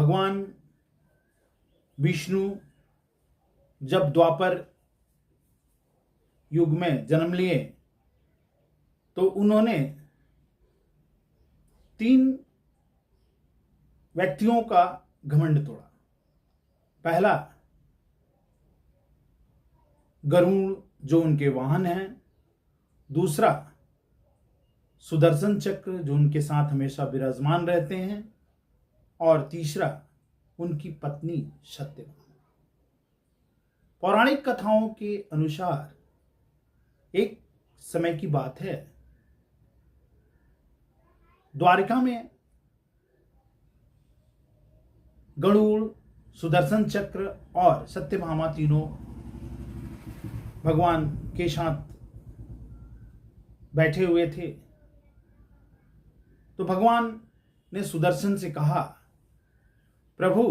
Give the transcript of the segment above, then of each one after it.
भगवान विष्णु जब द्वापर युग में जन्म लिए तो उन्होंने 3 व्यक्तियों का घमंड तोड़ा। पहला गरुड़ जो उनके वाहन हैं, दूसरा सुदर्शन चक्र जो उनके साथ हमेशा विराजमान रहते हैं, और तीसरा उनकी पत्नी सत्यभामा। पौराणिक कथाओं के अनुसार एक समय की बात है, द्वारिका में गरुड़, सुदर्शन चक्र और सत्यभामा तीनों भगवान के साथ बैठे हुए थे। तो भगवान ने सुदर्शन से कहा, प्रभु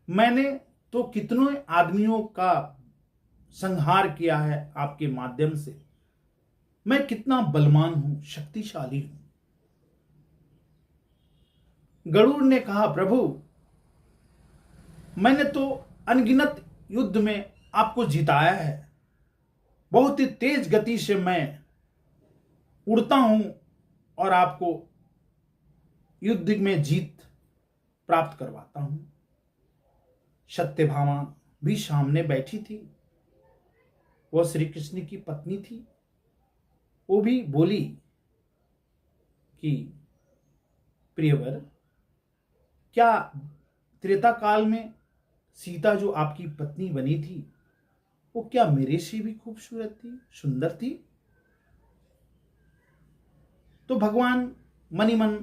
मैंने तो कितनों आदमियों का संहार किया है आपके माध्यम से, मैं कितना बलवान हूं, शक्तिशाली हूं। गरुड़ ने कहा, प्रभु मैंने तो अनगिनत युद्ध में आपको जिताया है, बहुत ही तेज गति से मैं उड़ता हूं और आपको युद्ध में जीत प्राप्त करवाता हूं। सत्यभामा भी सामने बैठी थी, वह श्री कृष्ण की पत्नी थी। वो भी बोली कि प्रियवर, क्या त्रेता काल में सीता जो आपकी पत्नी बनी थी वो क्या मेरे से भी खूबसूरत थी, सुंदर थी? तो भगवान मनि मन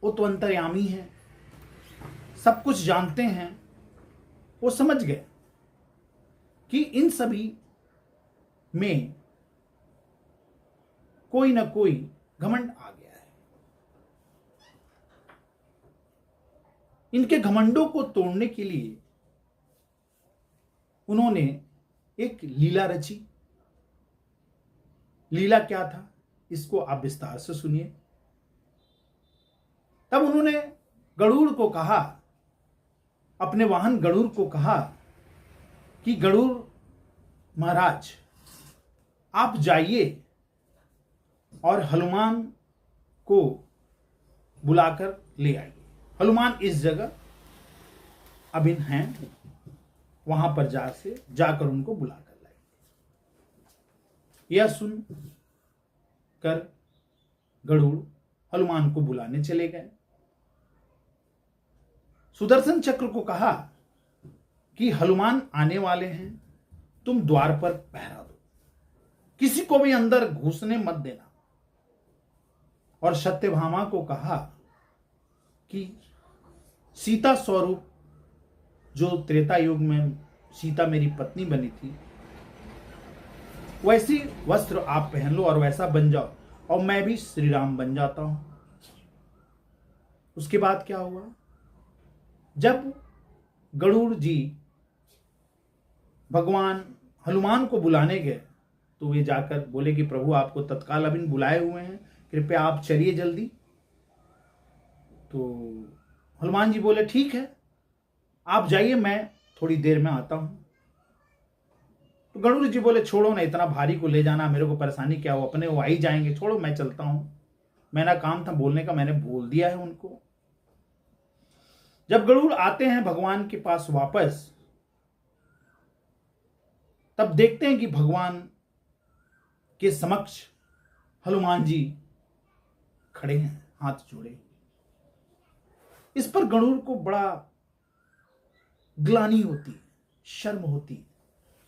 वो तो अंतर्यामी है, सब कुछ जानते हैं। वो समझ गए कि इन सभी में कोई ना कोई घमंड आ गया है। इनके घमंडों को तोड़ने के लिए उन्होंने एक लीला रची। लीला क्या था, इसको आप विस्तार से सुनिए। तब उन्होंने गरुड़ को कहा, अपने वाहन गरुड़ को कहा कि गरुड़ महाराज आप जाइए और हनुमान को बुलाकर ले आइए। हनुमान इस जगह अभिन हैं, वहां पर जाकर उनको बुलाकर लाइए। यह सुन कर गरुड़ हनुमान को बुलाने चले गए। सुदर्शन चक्र को कहा कि हनुमान आने वाले हैं, तुम द्वार पर पहरा दो, किसी को भी अंदर घुसने मत देना। और सत्यभामा को कहा कि सीता स्वरूप जो त्रेता युग में सीता मेरी पत्नी बनी थी, वैसी वस्त्र आप पहन लो और वैसा बन जाओ, और मैं भी श्री राम बन जाता हूं। उसके बाद क्या हुआ, जब गरुड़ जी भगवान हनुमान को बुलाने गए तो वे जाकर बोले कि प्रभु आपको तत्काल अभी बुलाए हुए हैं, कृपया आप चलिए जल्दी। तो हनुमान जी बोले ठीक है आप जाइए, मैं थोड़ी देर में आता हूं। तो गरुड़ जी बोले छोड़ो ना, इतना भारी को ले जाना, मेरे को परेशानी क्या हो, अपने वो आ ही जाएंगे, छोड़ो मैं चलता हूं, मेरा काम था बोलने का, मैंने बोल दिया है उनको। जब गरुड़ आते हैं भगवान के पास वापस, तब देखते हैं कि भगवान के समक्ष हनुमान जी खड़े हैं, हाथ जोड़े। इस पर गरुड़ को बड़ा ग्लानि होती, शर्म होती।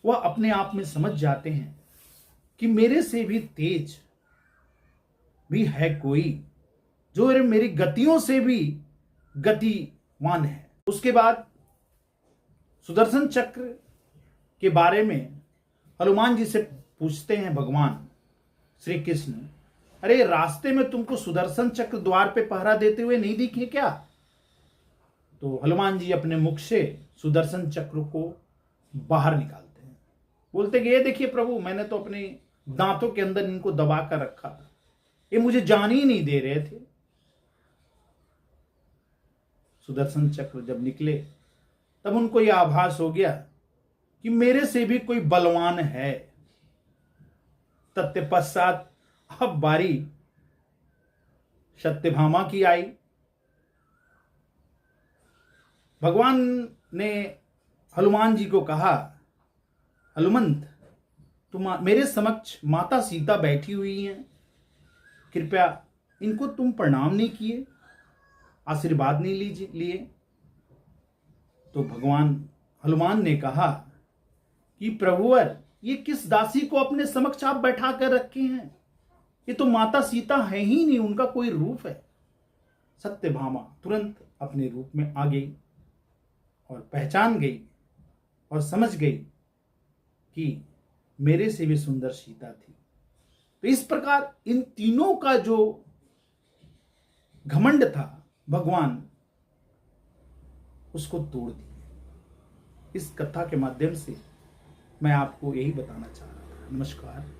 वह अपने आप में समझ जाते हैं कि मेरे से भी तेज भी है कोई, जो मेरी गतियों से भी गतिवान है। उसके बाद सुदर्शन चक्र के बारे में हनुमान जी से पूछते हैं भगवान श्री कृष्ण, अरे रास्ते में तुमको सुदर्शन चक्र द्वार पे पहरा देते हुए नहीं दिखे क्या? तो हनुमान जी अपने मुख से सुदर्शन चक्र को बाहर निकालते हैं, बोलते कि ये देखिए प्रभु, मैंने तो अपने दांतों के अंदर इनको दबा कर रखा था, ये मुझे जान ही नहीं दे रहे थे। सुदर्शन चक्र जब निकले तब उनको यह आभास हो गया कि मेरे से भी कोई बलवान है। तत्पश्चात अब बारी सत्यभामा की आई। भगवान ने हनुमान जी को कहा, हनुमंत, तुम मेरे समक्ष माता सीता बैठी हुई हैं, कृपया इनको तुम प्रणाम नहीं किए, आशीर्वाद नहीं लिए। तो भगवान हनुमान ने कहा कि प्रभुवर, ये किस दासी को अपने समक्ष आप बैठा कर रखे हैं? ये तो माता सीता है ही नहीं, उनका कोई रूप है। सत्यभामा तुरंत अपने रूप में आ गई और पहचान गई और समझ गई कि मेरे से भी सुंदर सीता थी। तो इस प्रकार इन तीनों का जो घमंड था, भगवान उसको तोड़ दिया। इस कथा के माध्यम से मैं आपको यही बताना चाह रहा था। नमस्कार।